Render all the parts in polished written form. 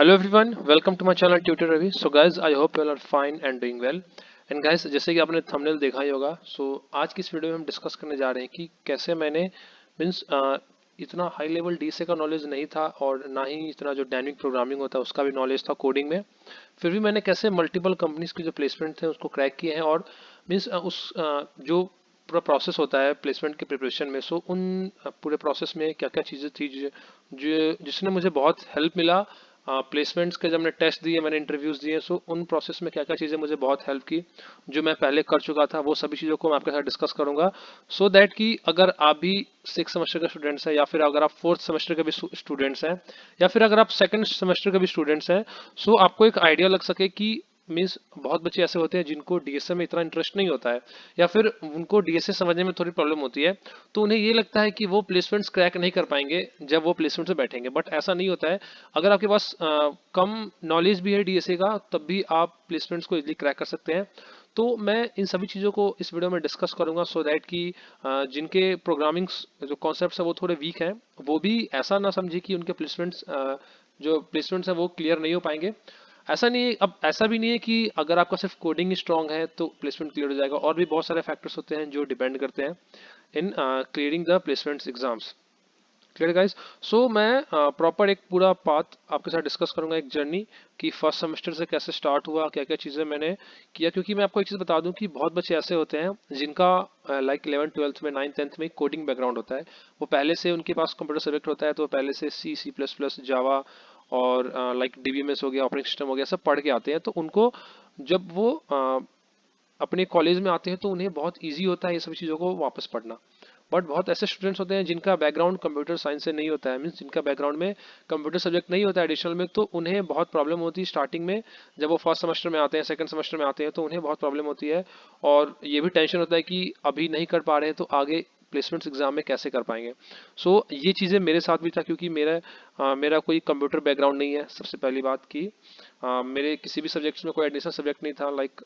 Hello everyone, welcome to my channel Tutor Ravi. So guys, I hope you all are fine and doing well. And guys, जैसे कि आपने thumbnail देखा ही होगा, आज की इस वीडियो में हम डिस्कस करने जा रहे हैं कि कैसे मैंने मीन्स इतना हाई लेवल डीएसए का नॉलेज नहीं था और ना ही इतना जो डायनेमिक प्रोग्रामिंग होता है उसका भी नॉलेज था कोडिंग में। फिर भी मैंने कैसे मल्टीपल कंपनीज के जो प्लेसमेंट थे उसको क्रैक किए हैं और मीन्स जो पूरा प्रोसेस होता है प्लेसमेंट के प्रिपरेशन में, उन पूरे प्रोसेस में क्या क्या चीज़ें थी जिसने मुझे बहुत हेल्प मिला प्लेसमेंट्स के। जब मैंने टेस्ट दिए, मैंने इंटरव्यूज दिए, उन प्रोसेस में क्या क्या चीज़ें मुझे बहुत हेल्प की जो मैं पहले कर चुका था, वो सभी चीज़ों को मैं आपके साथ डिस्कस करूंगा। सो दैट कि अगर आप भी 6 सेमेस्टर के स्टूडेंट्स हैं या फिर अगर आप 4th सेमेस्टर के भी स्टूडेंट्स हैं या फिर अगर आप 2nd सेमेस्टर के भी स्टूडेंट्स हैं, आपको एक आइडिया लग सके कि मीन्स बहुत बच्चे ऐसे होते हैं जिनको डीएसए में इतना इंटरेस्ट नहीं होता है या फिर उनको डीएसए समझने में थोड़ी प्रॉब्लम होती है, तो उन्हें ये लगता है कि वो प्लेसमेंट्स क्रैक नहीं कर पाएंगे जब वो प्लेसमेंट से बैठेंगे। बट ऐसा नहीं होता है। अगर आपके पास कम नॉलेज भी है डीएसए का, तब भी आप प्लेसमेंट्स को इजीली क्रैक कर सकते हैं। तो मैं इन सभी चीज़ों को इस वीडियो में डिस्कस करूंगा सो दैट कि जिनके प्रोग्रामिंग जो कॉन्सेप्ट्स है वो थोड़े वीक हैं, वो भी ऐसा ना समझे कि उनके प्लेसमेंट्स है वो क्लियर नहीं हो पाएंगे। ऐसा नहीं है, अब ऐसा भी नहीं है कि अगर आपका सिर्फ कोडिंग ही स्ट्रांग है तो प्लेसमेंट क्लियर हो जाएगा, और भी बहुत सारे फैक्टर्स होते हैं जो डिपेंड करते हैं इन clearing the placements exams. Clear guys. मैं प्रॉपर एक पूरा पाथ आपके साथ डिस्कस करूंगा, एक जर्नी कि फर्स्ट सेमेस्टर से कैसे स्टार्ट हुआ, क्या क्या चीज़ें मैंने किया। क्योंकि मैं आपको एक चीज़ बता दूं कि बहुत बच्चे ऐसे होते हैं जिनका लाइक 11th 12th में 9th 10th में कोडिंग बैकग्राउंड होता है। वो पहले से उनके पास कंप्यूटर सब्जेक्ट होता है, तो वो पहले से C++, जावा और लाइक डीबीएमएस हो गया, ऑपरेटिंग सिस्टम हो गया, सब पढ़ के आते हैं। तो उनको जब वो अपने कॉलेज में आते हैं तो उन्हें बहुत इजी होता है ये सभी चीज़ों को वापस पढ़ना। बट बहुत ऐसे स्टूडेंट्स होते हैं जिनका बैकग्राउंड कंप्यूटर साइंस से नहीं होता है, मीन्स जिनका बैकग्राउंड में कंप्यूटर सब्जेक्ट नहीं होता है एडिशनल में, तो उन्हें बहुत प्रॉब्लम होती है स्टार्टिंग में। जब वो फर्स्ट सेमेस्टर में आते हैं, 2nd सेमेस्टर में आते हैं, तो उन्हें बहुत प्रॉब्लम होती है और ये भी टेंशन होता है कि अभी नहीं कर पा रहे हैं तो आगे प्लेसमेंट्स एग्जाम में कैसे कर पाएंगे। ये चीज़ें मेरे साथ भी था, क्योंकि मेरा कोई कंप्यूटर बैकग्राउंड नहीं है। सबसे पहली बात की मेरे किसी भी सब्जेक्ट्स में कोई एडिशनल सब्जेक्ट नहीं था, लाइक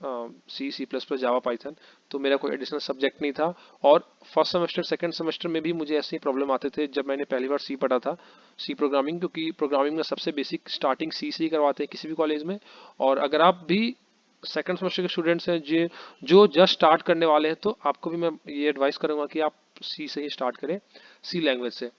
C++, जावा, पाइथन। तो मेरा कोई एडिशनल सब्जेक्ट नहीं था। और फर्स्ट सेमेस्टर 2nd सेमेस्टर में भी मुझे ऐसे ही प्रॉब्लम आते थे जब मैंने पहली बार सी पढ़ा था, सी प्रोग्रामिंग। क्योंकि प्रोग्रामिंग में सबसे बेसिक स्टार्टिंग सी से ही करवाते हैं किसी भी कॉलेज में। और अगर आप भी 2nd सेमेस्टर के स्टूडेंट्स हैं जो जो जस्ट स्टार्ट करने वाले हैं, तो आपको भी मैं ये एडवाइस करूंगा कि आप सी से ही स्टार्ट करें, सी लैंग्वेज से।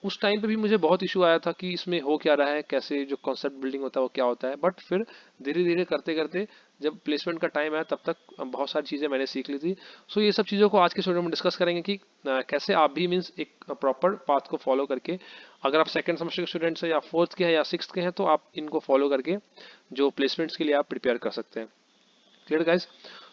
उस टाइम पे भी मुझे बहुत इशू आया था कि इसमें हो क्या रहा है, कैसे जो कॉन्सेप्ट बिल्डिंग होता है वो क्या होता है। बट फिर धीरे धीरे करते करते जब प्लेसमेंट का टाइम आया तब तक बहुत सारी चीज़ें मैंने सीख ली थी। ये सब चीज़ों को आज के वीडियो में डिस्कस करेंगे कि कैसे आप भी मीन्स एक प्रॉपर पाथ को फॉलो करके, अगर आप 2nd सेमेस्टर के स्टूडेंट्स हैं या 4th के हैं या 6th के हैं, तो आप इनको फॉलो करके जो प्लेसमेंट्स के लिए आप प्रिपेयर कर सकते हैं। Clear guys.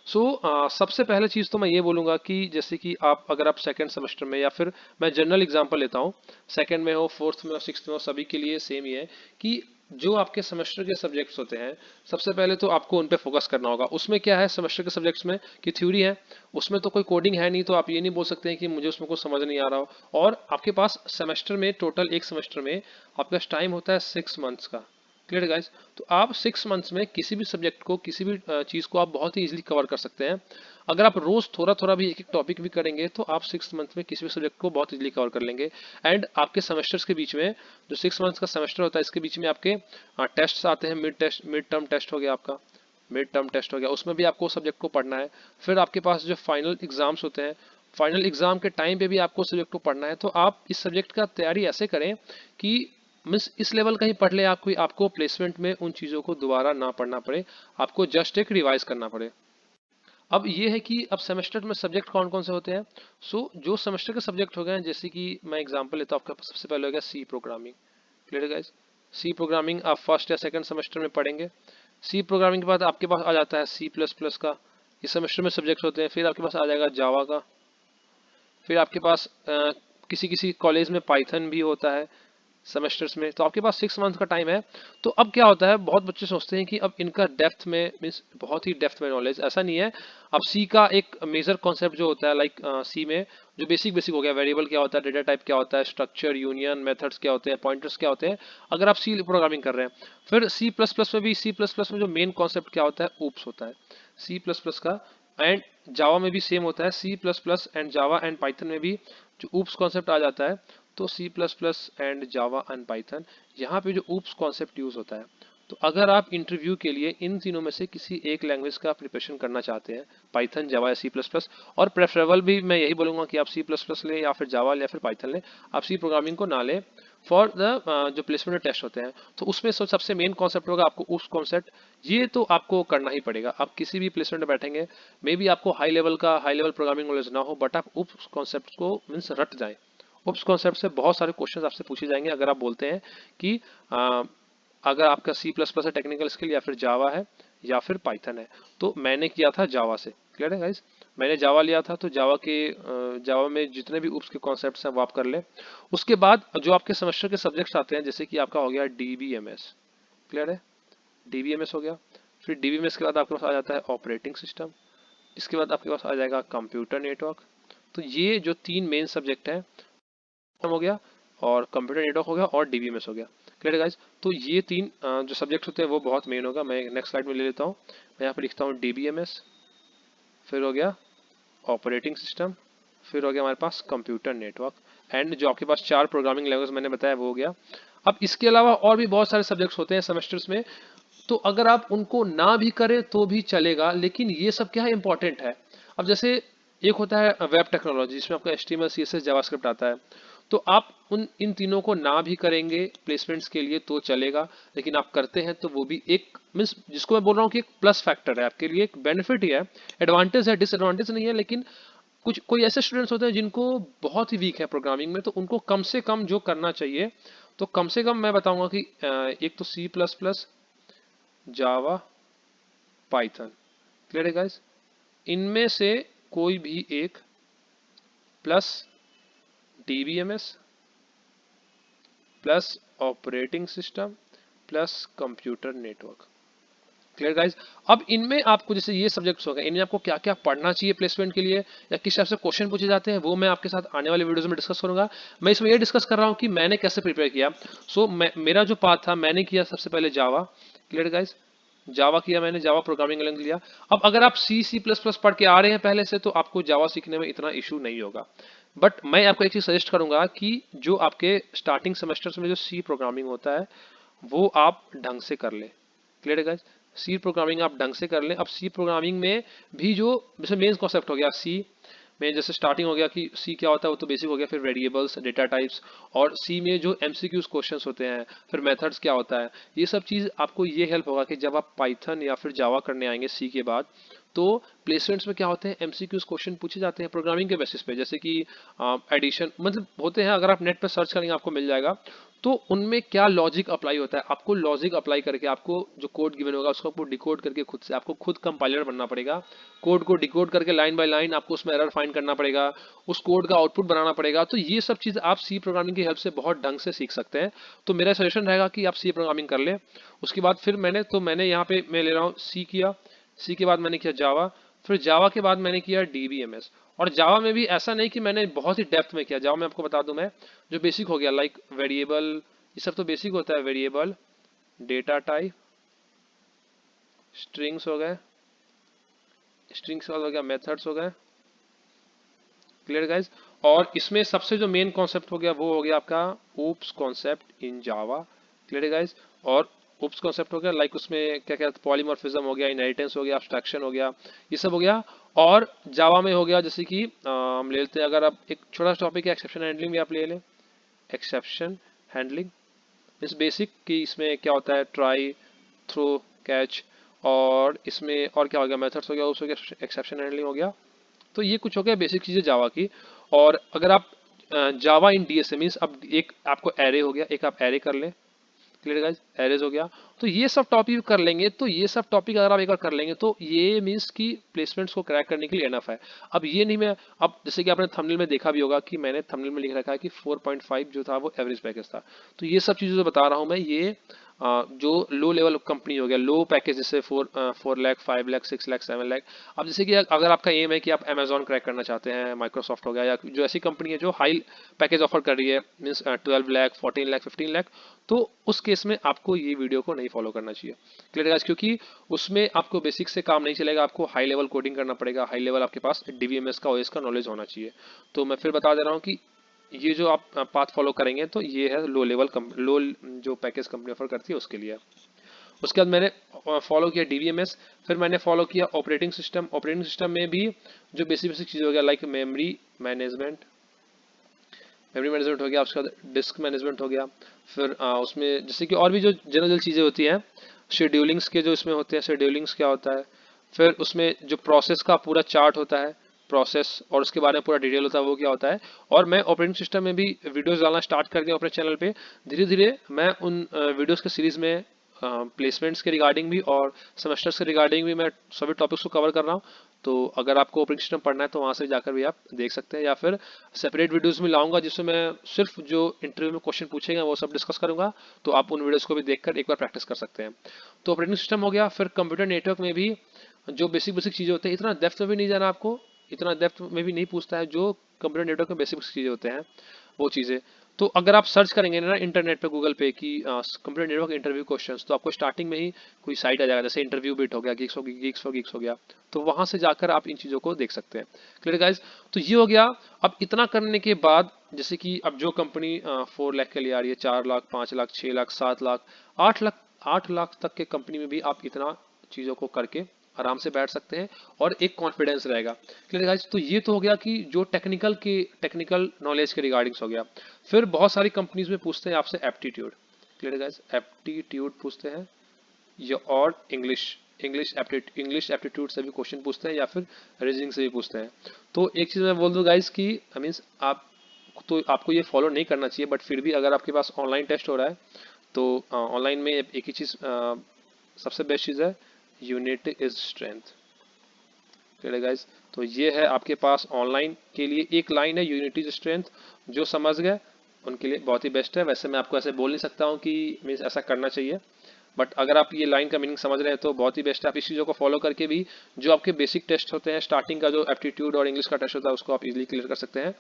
सबसे पहले चीज़ तो मैं ये बोलूँगा कि जैसे कि आप अगर आप 2nd सेमेस्टर में, या फिर मैं जनरल एग्जांपल लेता हूँ, 2nd में हो, 4th में हो, 6th में हो, सभी के लिए सेम ही है कि जो आपके सेमेस्टर के सब्जेक्ट्स होते हैं, सबसे पहले तो आपको उन पे फोकस करना होगा। उसमें क्या है सेमेस्टर के सब्जेक्ट्स में कि थ्योरी है, उसमें तो कोई कोडिंग है नहीं, तो आप ये नहीं बोल सकते हैं कि मुझे उसमें कुछ समझ नहीं आ रहा हो। और आपके पास सेमेस्टर में टोटल एक सेमेस्टर में आपका टाइम होता है 6 मंथ्स का। Clear guys. तो आप 6 मंथ्स में किसी भी सब्जेक्ट को, किसी भी चीज़ को आप बहुत ही इजीली कवर कर सकते हैं। अगर आप रोज थोड़ा थोड़ा भी एक एक टॉपिक भी करेंगे तो आप 6 मंथ में किसी भी सब्जेक्ट को बहुत इजीली कवर कर लेंगे। एंड आपके सेमेस्टर्स के बीच में, जो 6 मंथ्स का सेमेस्टर होता है, इसके बीच में आपके टेस्ट आते हैं। मिड टर्म टेस्ट हो गया आपका, मिड टर्म टेस्ट हो गया, उसमें भी आपको सब्जेक्ट को पढ़ना है। फिर आपके पास जो फाइनल एग्जाम्स होते हैं, फाइनल एग्जाम के टाइम पे भी आपको सब्जेक्ट को पढ़ना है। तो आप इस सब्जेक्ट का तैयारी ऐसे करें कि मीन्स इस लेवल का ही पढ़ ले, आपको प्लेसमेंट में उन चीज़ों को दोबारा ना पढ़ना पड़े, आपको जस्ट एक रिवाइज करना पड़े। अब ये है कि अब सेमेस्टर में सब्जेक्ट कौन कौन से होते हैं। जो सेमेस्टर के सब्जेक्ट हो गए हैं, जैसे कि मैं एग्जांपल लेता हूँ, आपका सबसे पहले हो गया C programming. Clear guys. C programming आप फर्स्ट या 2nd सेमेस्टर में पढ़ेंगे। सी प्रोग्रामिंग के बाद आपके पास आ जाता है C++ का, इस सेमेस्टर में सब्जेक्ट होते हैं। फिर आपके पास आ जाएगा जावा का। फिर आपके पास किसी किसी कॉलेज में पाइथन भी होता है सेमेस्टर्स में। तो आपके पास 6 मंथ का टाइम है। तो अब क्या होता है, बहुत बच्चे सोचते हैं कि अब इनका डेप्थ में मीन्स बहुत ही डेप्थ में नॉलेज, ऐसा नहीं है। अब सी का एक मेजर कॉन्सेप्ट जो होता है, लाइक सी में जो बेसिक बेसिक हो गया, वेरिएबल क्या होता है, डेटा टाइप क्या होता है, स्ट्रक्चर, यूनियन, मेथड्स क्या होते हैं, पॉइंटर्स क्या होते हैं, अगर आप सी प्रोग्रामिंग कर रहे हैं। फिर C++ में भी, C++ में जो मेन कॉन्सेप्ट क्या होता है, ऊप्स होता है C++ का। एंड जावा में भी सेम होता है, C++ and Java and Python में भी जो ऊप्स कॉन्सेप्ट आ जाता है। तो C plus plus and Java and Python, यहाँ पे जो ऊप्स कॉन्सेप्ट यूज होता है। तो अगर आप इंटरव्यू के लिए इन तीनों में से किसी एक लैंग्वेज का प्रिपरेशन करना चाहते हैं, पाइथन, जावा या सी प्लस प्लस, और प्रेफरेबल भी मैं यही बोलूंगा कि आप सी प्लस प्लस लें या फिर जावा या फिर पाइथन लें, आप सी प्रोग्रामिंग को ना लें फॉर द जो प्लेसमेंट टेस्ट होते हैं। तो उसमें सबसे मेन कॉन्सेप्ट होगा आपको उस कॉन्सेप्ट, ये तो आपको करना ही पड़ेगा। आप किसी भी प्लेसमेंट में बैठेंगे, मे बी आपको हाई लेवल प्रोग्रामिंग नॉलेज ना हो, बट आप उस कॉन्सेप्ट को मीन्स रट जाए। उस कॉन्सेप्ट से बहुत सारे क्वेश्चंस आपसे पूछे जाएंगे अगर आप बोलते हैं कि अगर आपका सी प्लस प्लस है टेक्निकल स्किल, या फिर जावा है, या फिर पाइथन है। तो मैंने किया था जावा से, क्लियर है गाइस। मैंने जावा लिया था, तो जावा में जितने भी उप्स के कॉन्सेप्ट्स हैं वो आप कर ले। उसके बाद जो आपके सेमेस्टर के सब्जेक्ट्स आते हैं, जैसे कि आपका हो गया डीबीएमएस, क्लियर है, डीबीएमएस हो गया। फिर डीबीएमएस के बाद आपके पास आ जाता है ऑपरेटिंग सिस्टम, इसके बाद आपके पास आ जाएगा कंप्यूटर नेटवर्क। तो ये जो तीन मेन सब्जेक्ट हैं हो गया, और कंप्यूटर नेटवर्क हो गया, और डीबीएमएस हो गया, क्लियर गाइस। तो ये तीन जो सब्जेक्ट होते हैं वो बहुत मेन होगा। मैं नेक्स्ट स्लाइड में ले लेता हूँ। मैं यहाँ पे लिखता हूँ डीबीएमएस, फिर हो गया ऑपरेटिंग सिस्टम, फिर हो गया हमारे पास कंप्यूटर नेटवर्क, एंड जो आपके पास चार प्रोग्रामिंग लैंग्वेज मैंने बताया वो हो गया। अब इसके अलावा और भी बहुत सारे सब्जेक्ट्स होते हैं सेमेस्टर्स में, तो अगर आप उनको ना भी करें तो भी चलेगा, लेकिन ये सब क्या है, इंपॉर्टेंट है। अब जैसे एक होता है वेब टेक्नोलॉजी, जिसमें आपका HTML CSS जावास्क्रिप्ट आता है। तो आप उन इन तीनों को ना भी करेंगे प्लेसमेंट्स के लिए तो चलेगा, लेकिन आप करते हैं तो वो भी एक मीन्स, जिसको मैं बोल रहा हूँ कि एक प्लस फैक्टर है आपके लिए, एक बेनिफिट ही है, एडवांटेज है, डिसएडवांटेज नहीं है। लेकिन कुछ कोई ऐसे स्टूडेंट्स होते हैं जिनको बहुत ही वीक है प्रोग्रामिंग में, तो उनको कम से कम जो करना चाहिए, तो कम से कम मैं बताऊंगा कि एक तो सी प्लस प्लस, जावा, पाइथन, क्लियर है गाइस, इनमें से कोई भी एक, plus DBMS, plus operating system, plus computer network, clear guys. अब इनमें आपको जैसे ये सब्जेक्ट्स हो गए, इनमें आपको क्या क्या पढ़ना चाहिए प्लेसमेंट के लिए, या किस टाइप से क्वेश्चन पूछे जाते हैं, वो मैं आपके साथ आने वाले वीडियोस में डिस्कस करूंगा। मैं इसमें ये डिस्कस कर रहा हूँ कि मैंने कैसे प्रिपेयर किया। मेरा जो पाथ था, मैंने किया सबसे पहले जावा, क्लियर गाइस, जावा किया मैंने, जावा प्रोग्रामिंग लैंग्वेज लिया। अब अगर आप सी प्लस प्लस पढ़ के आ रहे हैं पहले से, तो आपको जावा सीखने में इतना इशू नहीं होगा। बट मैं आपको एक चीज सजेस्ट करूंगा कि जो आपके स्टार्टिंग सेमेस्टर्स में जो सी प्रोग्रामिंग होता है वो आप ढंग से कर ले, क्लियर है गाइस। सी प्रोग्रामिंग आप ढंग से कर लें। अब सी प्रोग्रामिंग में भी जो जैसे मेन कॉन्सेप्ट हो गया सी में, जैसे स्टार्टिंग हो गया कि सी क्या होता है, वो तो बेसिक हो गया। फिर वेरिएबल्स, डेटा टाइप्स, और सी में जो एमसीक्यूज क्वेश्चंस होते हैं, फिर मेथड्स क्या होता है, ये सब चीज आपको ये हेल्प होगा कि जब आप पाइथन या फिर जावा करने आएंगे सी के बाद, तो प्लेसमेंट्स में क्या होते हैं, एमसीक्यूज क्वेश्चन पूछे जाते हैं प्रोग्रामिंग के बेसिस पे, जैसे कि एडिशन मतलब होते हैं, अगर आप नेट पे सर्च करेंगे आपको मिल जाएगा। तो उनमें क्या लॉजिक अप्लाई होता है, आपको लॉजिक अप्लाई करके, आपको जो कोड गिवन होगा उसको आपको डिकोड करके खुद से, आपको खुद कंपाइलर बनना पड़ेगा। कोड को डिकोड करके लाइन बाय लाइन आपको उसमें एरर फाइंड करना पड़ेगा, उस कोड का आउटपुट बनाना पड़ेगा। तो ये सब चीज आप सी प्रोग्रामिंग की हेल्प से बहुत ढंग से सीख सकते हैं। तो मेरा सजेशन रहेगा कि आप सी प्रोग्रामिंग कर ले। उसके बाद फिर मैंने यहाँ पे मैं ले रहा हूँ सी किया, सी के बाद मैंने किया जावा, फिर जावा के बाद मैंने किया डीबीएमएस। और जावा में भी ऐसा नहीं कि मैंने बहुत ही डेप्थ में किया, जावा में आपको बता दूं मैं, जो बेसिक हो गया लाइक वेरिएबल, ये सब तो बेसिक होता है, वेरिएबल, डेटा टाइप, स्ट्रिंग्स हो गए, स्ट्रिंग्स के बाद हो गया मेथड्स हो गए, क्लियर गाइज। और इसमें सबसे जो मेन कॉन्सेप्ट हो गया वो हो गया आपका oops concept in Java, clear guys. और ऊप्स कॉन्सेप्ट हो गया लाइक उसमें क्या क्या, पॉलीमॉर्फिज्म हो गया, इनहेरिटेंस हो गया, एब्स्ट्रैक्शन हो गया, ये सब हो गया। और जावा में हो गया जैसे कि हम ले लेते हैं, अगर आप एक छोटा सा टॉपिक है एक्सेप्शन हैंडलिंग भी आप ले लें, एक्सेप्शन हैंडलिंग मीन्स बेसिक कि इसमें क्या होता है, ट्राई, थ्रो, कैच, और इसमें और क्या हो गया, मेथड्स हो गया, उस हो गया, एक्सेप्शन हैंडलिंग हो गया। तो ये कुछ हो गया बेसिक चीजें जावा की। और अगर आप जावा इन डीएसए मीन्स, अब एक आपको एरे हो गया, एक आप एरे कर लें, क्लियर गाइस, एरेज हो गया। तो ये सब टॉपिक कर लेंगे, तो ये सब टॉपिक अगर आप एक बार कर लेंगे तो ये मीन्स कि प्लेसमेंट्स को क्रैक करने के लिए एनफ है। अब ये नहीं, मैं अब जैसे कि आपने थंबनेल में देखा भी होगा कि मैंने थंबनेल में लिख रखा है कि 4.5 जो था वो एवरेज पैकेज था। तो ये सब चीजें जो बता रहा हूँ मैं, ये जो लो लेवल कंपनी हो गया, लो पैकेज, जैसे 4 लाख, 5 लाख, 6 लाख, 7 लाख। अब जैसे कि अगर आपका एम है कि आप अमेजॉन क्रैक करना चाहते हैं, माइक्रोसॉफ्ट हो गया, या जो ऐसी कंपनी है जो हाई पैकेज ऑफर कर रही है मीन्स 12 लाख, 14 लाख, 15 लाख, तो उस केस में आपको ये वीडियो को नहीं फॉलो करना चाहिए, क्लियर गाइस। क्योंकि उसमें आपको बेसिक से काम नहीं चलेगा, आपको हाई लेवल कोडिंग करना पड़ेगा, हाई लेवल आपके पास डीबीएमएस का, ओएस का नॉलेज होना चाहिए। तो मैं फिर बता दे रहा हूँ कि ये जो आप पाथ फॉलो करेंगे तो ये है लो लेवल लो जो पैकेज कंपनी ऑफर करती है उसके लिए। उसके बाद मैंने फॉलो किया डीवीएमएस, फिर मैंने फॉलो किया ऑपरेटिंग सिस्टम। ऑपरेटिंग सिस्टम में भी जो बेसिक बेसिक चीज़ हो गया लाइक मेमोरी मैनेजमेंट हो गया, उसके बाद डिस्क मैनेजमेंट हो गया, फिर उसमें जैसे कि और भी जो जनरल चीज़ें होती हैं, शेड्यूलिंग्स के जो इसमें होते हैं, शेड्यूलिंग्स क्या होता है, फिर उसमें जो प्रोसेस का पूरा चार्ट होता है, प्रोसेस और उसके बारे में पूरा डिटेल होता है वो क्या होता है। और मैं ऑपरेटिंग सिस्टम में भी वीडियोस डालना स्टार्ट कर दिया अपने चैनल पे। धीरे धीरे मैं उन वीडियोस के सीरीज में प्लेसमेंट्स के रिगार्डिंग भी और सेमेस्टर्स के रिगार्डिंग भी मैं सभी टॉपिक्स को कवर कर रहा हूँ। तो अगर आपको ऑपरेटिंग सिस्टम पढ़ना है तो वहाँ से जाकर भी आप देख सकते हैं, या फिर सेपरेट वीडियोस में लाऊंगा जिसमें मैं सिर्फ जो इंटरव्यू में क्वेश्चन पूछेगा वो सब डिस्कस करूंगा। तो आप उन वीडियोस को भी देखकर एक बार प्रैक्टिस कर सकते हैं। तो ऑपरेटिंग सिस्टम हो गया। फिर कंप्यूटर नेटवर्क में भी जो बेसिक बेसिक चीज़ें होती हैं, इतना डेप्थ में भी नहीं जाना आपको, इतना डेप्थ में भी नहीं पूछता है। जो कंप्यूटर नेटवर्क में बेसिक बेसिक चीज़ें होते हैं वो चीज़ें, तो अगर आप सर्च करेंगे ना इंटरनेट पे गूगल पे कि कंप्यूटर नेटवर्क इंटरव्यू क्वेश्चंस, तो आपको स्टार्टिंग में ही कोई साइट आ जाएगा, जैसे इंटरव्यू बिट हो गया, गिग्स हो गया, तो वहां से जाकर आप इन चीज़ों को देख सकते हैं। Clear guys? तो ये हो गया। अब इतना करने के बाद जैसे कि अब जो कंपनी 4 लाख के लिए आ रही है, 4 लाख, 5 लाख, 6 लाख, 7 लाख, 8 लाख, 8 लाख तक के कंपनी में भी आप इतना चीज़ों को करके आराम से बैठ सकते हैं और एक कॉन्फिडेंस रहेगा। Clear guys? तो ये तो हो गया कि जो टेक्निकल नॉलेज के रिगार्डिंग्स हो गया। फिर बहुत सारी कंपनीज में पूछते हैं आपसे एप्टीट्यूड। Clear guys? एप्टीट्यूड पूछते हैं, या और इंग्लिश एप्टीट्यूड से भी क्वेश्चन पूछते हैं, या फिर रीजनिंग से भी पूछते हैं। तो एक चीज़ मैं बोल दूं गाइस कि मीन्स आप तो आपको ये फॉलो नहीं करना चाहिए, बट फिर भी अगर आपके पास ऑनलाइन टेस्ट हो रहा है तो ऑनलाइन में एक ही चीज़ सबसे बेस्ट चीज़ है, unit is strength. Clear guys? तो ये है आपके पास ऑनलाइन के लिए एक लाइन है, यूनिट इज स्ट्रेंथ। जो समझ गए उनके लिए बहुत ही बेस्ट है। वैसे मैं आपको ऐसे बोल नहीं सकता हूँ कि मीन्स ऐसा करना चाहिए, बट अगर आप ये लाइन का मीनिंग समझ रहे हैं तो बहुत ही बेस्ट है। आप इस चीज़ों को फॉलो करके भी जो आपके बेसिक टेस्ट होते हैं, स्टार्टिंग का जो एप्टीट्यूड और इंग्लिश का टेस्ट होता है उसको आप इजीली क्लियर कर सकते हैं।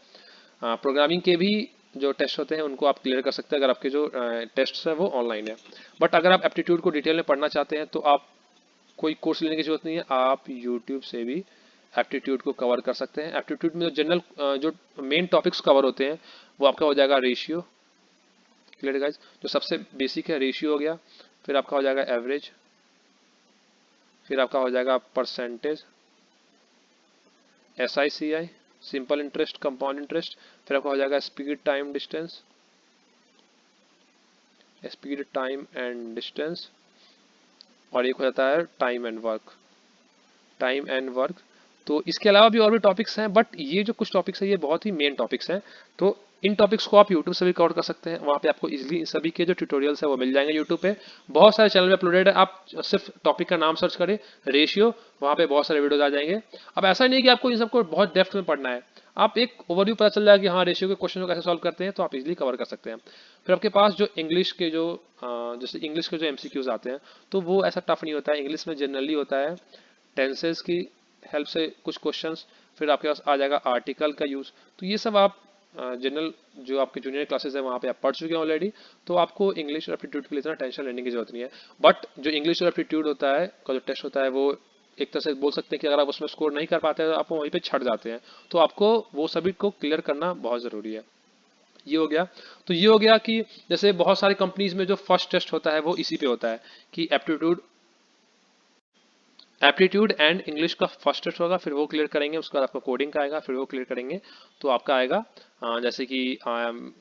प्रोग्रामिंग के भी जो टेस्ट होते हैं उनको आप क्लियर कर सकते हैं अगर आपके जो टेस्ट है वो ऑनलाइन है। बट अगर आप एप्टीट्यूड को डिटेल में पढ़ना चाहते हैं तो आप कोई कोर्स लेने की जरूरत नहीं है, आप यूट्यूब से भी एप्टीट्यूड को कवर कर सकते हैं। एप्टीट्यूड में जो जनरल जो मेन टॉपिक्स कवर होते हैं वो आपका हो जाएगा रेशियो। Clear guys? जो सबसे बेसिक है रेशियो हो गया, फिर आपका हो जाएगा एवरेज, फिर आपका हो जाएगा percentage, SICI, simple interest, compound interest, फिर आपका हो जाएगा स्पीड टाइम एंड डिस्टेंस, और एक हो जाता है टाइम एंड वर्क। तो इसके अलावा भी और भी टॉपिक्स हैं, बट ये जो कुछ टॉपिक्स हैं ये बहुत ही मेन टॉपिक्स हैं। तो इन टॉपिक्स को आप यूट्यूब से भी कवर कर सकते हैं, वहाँ पे आपको इजीली इन सभी के जो ट्यूटोरियल्स है वो मिल जाएंगे यूट्यूब पे। बहुत सारे चैनल में अपलोडेड है, आप सिर्फ टॉपिक का नाम सर्च करें रेशियो, वहाँ पे बहुत सारे वीडियोज आ जाएंगे। अब ऐसा नहीं है कि आपको इन सबको बहुत डेप्थ में पढ़ना है, आप एक ओवरव्यू पता चल जाएगा कि हाँ रेशियो के क्वेश्चन को कैसे सॉल्व करते हैं, तो आप इजीली कवर कर सकते हैं। फिर आपके पास जो इंग्लिश के जो जैसे इंग्लिश के जो MCQs आते हैं तो वो ऐसा टफ नहीं होता है। इंग्लिश में जनरली होता है टेंसेस की हेल्प से कुछ क्वेश्चंस, फिर आपके पास आ जाएगा आर्टिकल का यूज़। तो ये सब आप जनरल जो आपके जूनियर क्लासेस है वहाँ पे आप पढ़ चुके हैं ऑलरेडी, तो आपको इंग्लिश और एप्टीट्यूड के लिए इतना टेंशन लेने की जरूरत नहीं है। बट जो इंग्लिश और एप्टीट्यूड होता है का जो टेस्ट होता है वो एक तरह से बोल सकते हैं कि अगर आप उसमें स्कोर नहीं कर पाते हैं तो आप वहीं पे छट जाते हैं। तो आपको वो सभी को क्लियर करना बहुत ज़रूरी है। ये हो गया। तो ये हो गया कि जैसे बहुत सारी कंपनीज में जो फर्स्ट टेस्ट होता है वो इसी पे होता है कि एप्टीट्यूड एंड इंग्लिश का फर्स्ट टेस्ट होगा, फिर वो क्लियर करेंगे, उसके बाद आपका कोडिंग का आएगा, फिर वो क्लियर करेंगे तो आपका आएगा जैसे कि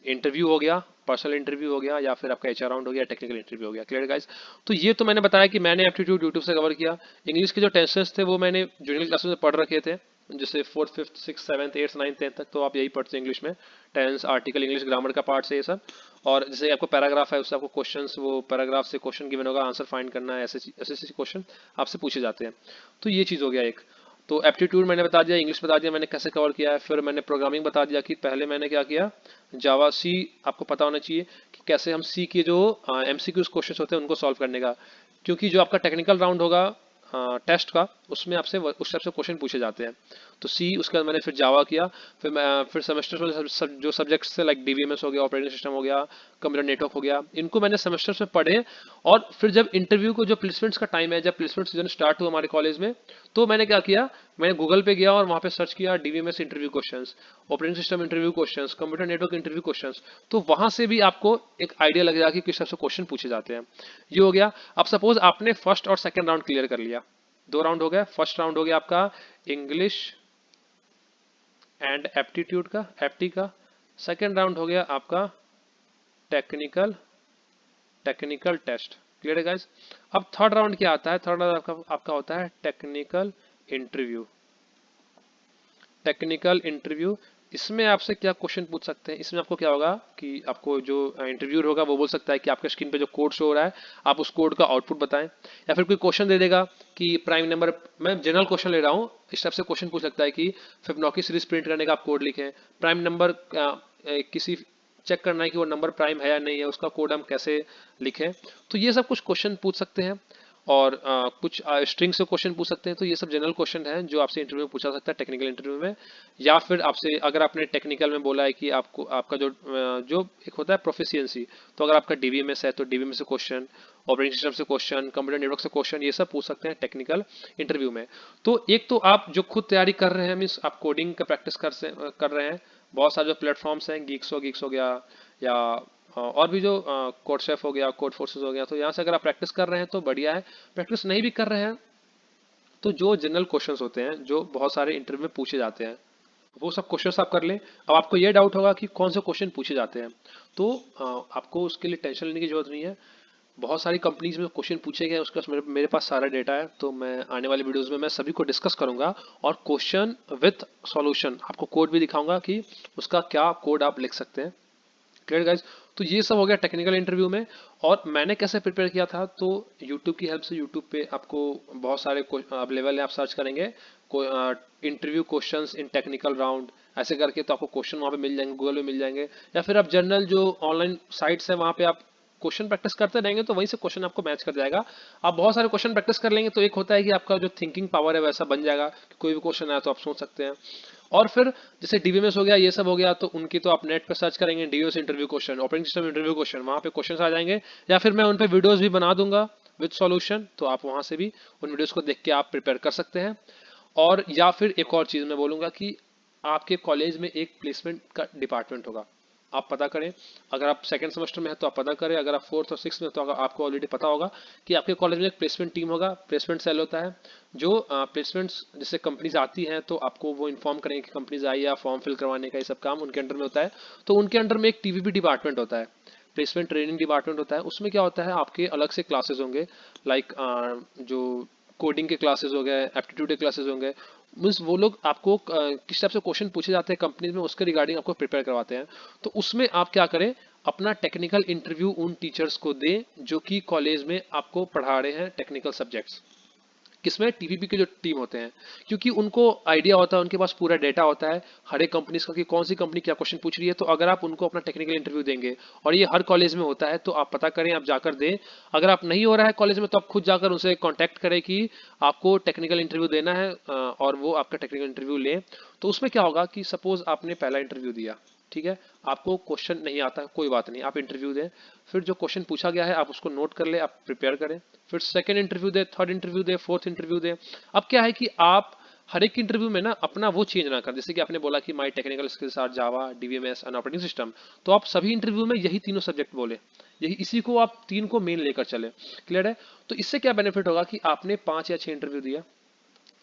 इंटरव्यू हो गया, पर्सनल इंटरव्यू हो गया, या फिर आपका HR राउंड हो गया, टेक्निकल इंटरव्यू हो गया। Clear guys? तो ये तो मैंने बताया कि मैंने एप्टीट्यूड यूट्यूब से कवर किया। इंग्लिश के जो टेंसेस थे वो मैंने जूनियर क्लासेस में पढ़ रखे थे, जैसे 4th 5th 6th 7th 8th 9th 10th तक तो आप यही पढ़ते हैं इंग्लिश में, टेंस आर्टिकल इंग्लिश ग्रामर का पार्ट से ये सब। और जैसे आपको पैराग्राफ है उससे आपको क्वेश्चंस, वो पैराग्राफ से क्वेश्चन गिवन होगा, आंसर फाइंड करना है, ऐसे ऐसे क्वेश्चन आपसे पूछे जाते हैं। तो ये चीज़ हो गया एक। तो एप्टीट्यूड मैंने बता दिया, इंग्लिश बता दिया मैंने कैसे कवर किया है, फिर मैंने प्रोग्रामिंग बता दिया कि पहले मैंने क्या किया, जावा सी आपको पता होना चाहिए कि कैसे हम सी के जो MCQs क्वेश्चन होते हैं उनको सॉल्व करने का, क्योंकि जो आपका टेक्निकल राउंड होगा टेस्ट का उसमें आपसे उस टाइप से क्वेश्चन पूछे जाते हैं। तो सी, उसके बाद मैंने फिर जावा किया, फिर सेमेस्टर में जो सब्जेक्ट्स थे लाइक DBMS हो गया, ऑपरेटिंग सिस्टम हो गया, कंप्यूटर नेटवर्क हो गया, इनको मैंने सेमेस्टर्स में पढ़े। और फिर जब इंटरव्यू को, जो प्लेसमेंट्स का टाइम है, जब प्लेसमेंट सीजन स्टार्ट हुआ हमारे कॉलेज में, तो मैंने क्या किया, मैंने गूगल पे गया और वहां पे सर्च किया DBMS interview questions, operating system interview questions, computer network interview questions. तो वहां से भी आपको एक आइडिया लगेगा कि किस तरह से क्वेश्चन पूछे जाते हैं। ये हो गया। अब सपोज आपने फर्स्ट और सेकंड राउंड क्लियर कर लिया, 2 राउंड हो गया। फर्स्ट राउंड हो गया आपका इंग्लिश एंड एप्टीट्यूड का, एप्टी का। सेकेंड राउंड हो गया आपका टेक्निकल टेक्निकल टेस्ट। क्लियर है गाइस? अब थर्ड राउंड क्या आता है? थर्ड राउंड आपका होता है टेक्निकल इंटरव्यू। टेक्निकल इंटरव्यू, इसमें आपसे क्या क्वेश्चन पूछ सकते हैं? इसमें आपको क्या होगा कि आपको जो इंटरव्यूअर होगा वो बोल सकता है कि आपके स्क्रीन पे जो कोड शो हो रहा है, आप उस कोड का आउटपुट बताएं। या फिर कोई क्वेश्चन दे देगा कि प्राइम नंबर, मैं जनरल क्वेश्चन ले रहा हूँ, इस टाइप से क्वेश्चन पूछ सकता है कि फिबोनाची सीरीज प्रिंट करने का आप कोड लिखें, प्राइम नंबर किसी चेक करना है कि वो नंबर प्राइम है या नहीं है, उसका कोड हम कैसे लिखें। तो ये सब कुछ क्वेश्चन पूछ सकते हैं। और कुछ स्ट्रिंग से क्वेश्चन पूछ सकते हैं। तो ये सब जनरल क्वेश्चन है जो आपसे इंटरव्यू में पूछा सकता है टेक्निकल इंटरव्यू में। या फिर आपसे, अगर आपने टेक्निकल में बोला है कि आपको, आपका जो एक होता है प्रोफिशिएंसी, तो अगर आपका डीबीएमएस है तो डीबीएमएस से क्वेश्चन, ऑपरेटिंग सिस्टम से क्वेश्चन, कंप्यूटर नेटवर्क से क्वेश्चन, ये सब पूछ सकते हैं टेक्निकल इंटरव्यू में। तो एक तो आप जो खुद तैयारी कर रहे हैं, मीन्स आप कोडिंग का प्रैक्टिस कर रहे हैं, बहुत सारे जो प्लेटफॉर्म्स हैं, गीक्स हो गया, या और भी जो कोडशेफ हो गया, कोड फोर्सेस हो गया, तो यहाँ से अगर आप प्रैक्टिस कर रहे हैं तो बढ़िया है। प्रैक्टिस नहीं भी कर रहे हैं तो जो जनरल क्वेश्चंस होते हैं जो बहुत सारे इंटरव्यू में पूछे जाते हैं, वो सब क्वेश्चंस आप कर लें। अब आपको ये डाउट होगा कि कौन से क्वेश्चन पूछे जाते हैं, तो आपको उसके लिए टेंशन लेने की जरूरत नहीं है। बहुत सारी कंपनीज में क्वेश्चन पूछे गए हैं, उसका मेरे पास सारा डेटा है। तो मैं आने वाले वीडियोस में मैं सभी को डिस्कस करूंगा, और क्वेश्चन विथ सॉल्यूशन, आपको कोड भी दिखाऊंगा कि उसका क्या कोड आप लिख सकते हैं। Clear guys? तो ये सब हो गया टेक्निकल इंटरव्यू में। और मैंने कैसे प्रिपेयर किया था, तो यूट्यूब की हेल्प से, यूट्यूब पे आपको बहुत सारे अवेलेबल है, आप सर्च करेंगे interview questions in technical round, ऐसे करके तो आपको क्वेश्चन वहाँ पे मिल जाएंगे, गूगल पे मिल जाएंगे। या फिर आप जनरल जो ऑनलाइन साइट्स है वहाँ पे आप क्वेश्चन प्रैक्टिस करते रहेंगे तो वहीं से क्वेश्चन आपको मैच कर जाएगा। आप बहुत सारे क्वेश्चन प्रैक्टिस कर लेंगे तो एक होता है कि आपका जो थिंकिंग पावर है वैसा बन जाएगा कि कोई भी क्वेश्चन आया तो आप सोच सकते हैं। और फिर जैसे डीबीएमएस हो गया, ये सब हो गया, तो उनकी तो आप नेट पर सर्च करेंगे DOS interview question, operating system interview question, वहां पे क्वेश्चन आ जाएंगे। या फिर मैं उन पे वीडियोस भी बना दूंगा विद सॉल्यूशन, तो आप वहां से भी उन वीडियोस को देख के आप प्रिपेयर कर सकते हैं। और या फिर एक और चीज मैं बोलूंगा कि आपके कॉलेज में एक प्लेसमेंट का डिपार्टमेंट होगा, आप पता करें। अगर आप सेकंड सेमेस्टर में है तो आप पता करें, अगर आप फोर्थ और सिक्स में तो आपको ऑलरेडी पता होगा कि आपके कॉलेज में एक प्लेसमेंट टीम होगा, प्लेसमेंट सेल होता है, जो प्लेसमेंट्स जैसे कंपनीज आती हैं तो आपको वो इन्फॉर्म करेंगे कि कंपनीज आई या फॉर्म फिल करवाने का, ये सब काम उनके अंडर में होता है। तो उनके अंडर में एक टीवीपी डिपार्टमेंट होता है, प्लेसमेंट ट्रेनिंग डिपार्टमेंट होता है। उसमें क्या होता है, आपके अलग से क्लासेस होंगे, लाइक जो कोडिंग के क्लासेस हो गए, एप्टीट्यूड के क्लासेस होंगे। मीन्स वो लोग आपको किस टाइप से क्वेश्चन पूछे जाते हैं कंपनीज में, उसके रिगार्डिंग आपको प्रिपेयर करवाते हैं। तो उसमें आप क्या करें, अपना टेक्निकल इंटरव्यू उन टीचर्स को दें जो कि कॉलेज में आपको पढ़ा रहे हैं टेक्निकल सब्जेक्ट्स। किसमें? टीवीपी के जो टीम होते हैं, क्योंकि उनको आइडिया होता है, उनके पास पूरा डेटा होता है हर एक कंपनी का कि कौन सी कंपनी क्या क्वेश्चन पूछ रही है। तो अगर आप उनको अपना टेक्निकल इंटरव्यू देंगे, और ये हर कॉलेज में होता है, तो आप पता करें, आप जाकर दें। अगर आप नहीं हो रहा है कॉलेज में तो आप खुद जाकर उनसे कांटेक्ट करें कि आपको टेक्निकल इंटरव्यू देना है, और वो आपका टेक्निकल इंटरव्यू लें। तो उसमें क्या होगा कि सपोज आपने पहला इंटरव्यू दिया, ठीक है, आपको क्वेश्चन नहीं आता, कोई बात नहीं, आप इंटरव्यू दें। फिर जो क्वेश्चन पूछा गया है आप उसको नोट कर ले, आप प्रिपेयर करें। फिर सेकंड इंटरव्यू दे, थर्ड इंटरव्यू दे, फोर्थ इंटरव्यू दे। अब क्या है कि आप हर एक इंटरव्यू में ना अपना वो चेंज ना कर, जैसे कि आपने बोला कि my technical skills are Java, DBMS and operating system, तो आप सभी इंटरव्यू में यही तीनों सब्जेक्ट बोले, यही इसी को आप तीन को मेन लेकर चले। क्लियर है? तो इससे क्या बेनिफिट होगा कि आपने 5 या 6 इंटरव्यू दिया,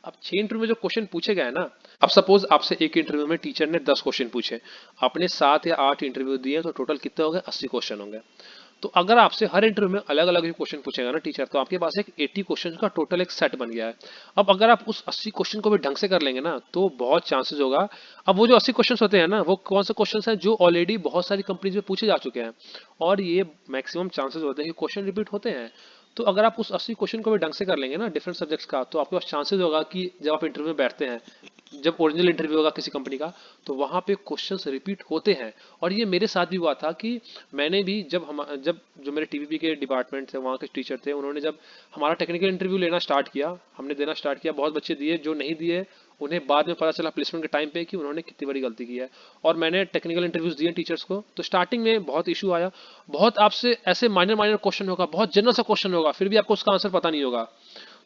अब 6 इंटरव्यू में जो क्वेश्चन पूछे गए ना, अब सपोज आपसे एक इंटरव्यू में टीचर ने 10 क्वेश्चन पूछे, आपने 7 या 8 इंटरव्यू दिए, तो टोटल कितने हो गए? 80 क्वेश्चन होंगे। तो अगर आपसे हर इंटरव्यू में अलग अलग क्वेश्चन पूछेगा ना टीचर, तो आपके पास एक 80 क्वेश्चन का टोटल एक सेट बन गया है। अब अगर आप उस 80 क्वेश्चन को भी ढंग से कर लेंगे ना, तो बहुत चांसेस होगा। अब वो जो 80 क्वेश्चन होते हैं ना, वो कौन से क्वेश्चन हैं जो ऑलरेडी बहुत सारी कंपनीज में पूछे जा चुके हैं, और ये मैक्सिमम चांसेस होते हैं कि क्वेश्चन रिपीट होते हैं। तो अगर आप उस 80 क्वेश्चन को भी ढंग से कर लेंगे ना डिफरेंट सब्जेक्ट्स का, तो आपके पास चांसेस होगा कि जब आप इंटरव्यू में बैठते हैं, जब ओरिजिनल इंटरव्यू होगा किसी कंपनी का, तो वहां पे क्वेश्चंस रिपीट होते हैं। और ये मेरे साथ भी हुआ था कि मैंने भी जब जो मेरे टीवीपी के डिपार्टमेंट थे, वहाँ के टीचर थे, उन्होंने जब हमारा टेक्निकल इंटरव्यू लेना स्टार्ट किया, हमने देना स्टार्ट किया, बहुत बच्चे दिए, जो नहीं दिए उन्हें बाद में पता चला प्लेसमेंट के टाइम पे कि उन्होंने कितनी बड़ी गलती की है। और मैंने टेक्निकल इंटरव्यूज दिए टीचर्स को, तो स्टार्टिंग में बहुत इशू आया। बहुत आपसे ऐसे माइनर माइनर क्वेश्चन होगा, बहुत जनरल सा क्वेश्चन होगा, फिर भी आपको उसका आंसर पता नहीं होगा।